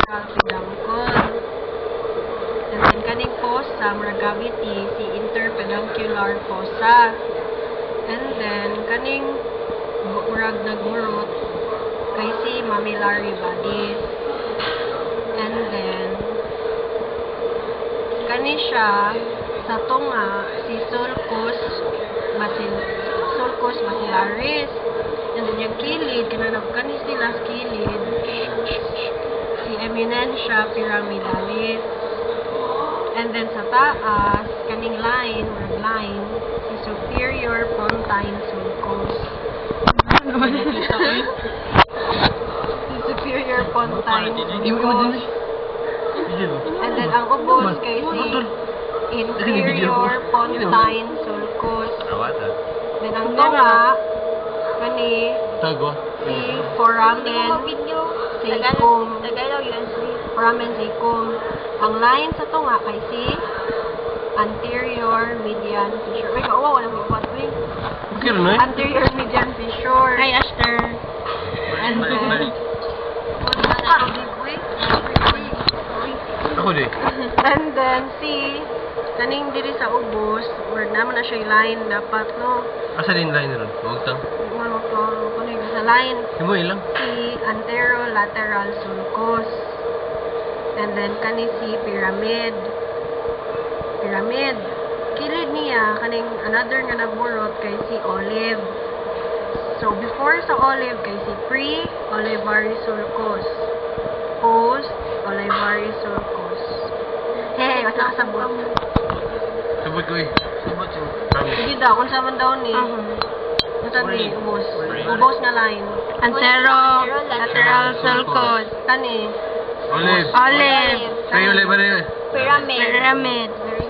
peduncle. And then kaning fossa, murag cavity, si interpeduncular fossa. And then kaning murag nagmurot kay si mammillary bodies. And then kani siya sa tunga si sulcus bacillaris. And then yung kilid, kinanap kani sila sa kilid, si eminentia pyramidalis. And then sa taas, kaning line, si superior pontine sulcus. Si superior pontine sulcus. And then ang ubos kay si inferior pontine sulcus. Then ang tunga, kani si foramen cecum. Foramen cecum. Ang line sa tunga kay si anterior median fissure. Uy, wala mo ibat, uy. Anterior median fissure. Ay, Aster. And then, Ako din. and then si kaning diri sa ubos, word naman na siya line dapat, no? Asa din line ron? Huwag tang. Ano klaro ko sa line Imo ilang. si anterolateral sulcus. And then kani si pyramid. Kilid niya kaning another nga nagmurot kay si olive. So before sa olive kay si pre-olivary sulcus. Post-olivary sulcus. Hey, wala ka sabot. Sabot ko eh. Sabot yun. Sige daw, kung saan daw ni. Kung saan ni, ubos. Ubos na line. Anterolateral sulcus. Kani. Olive. Olive. Kayo olive ba rin? Pyramid. Very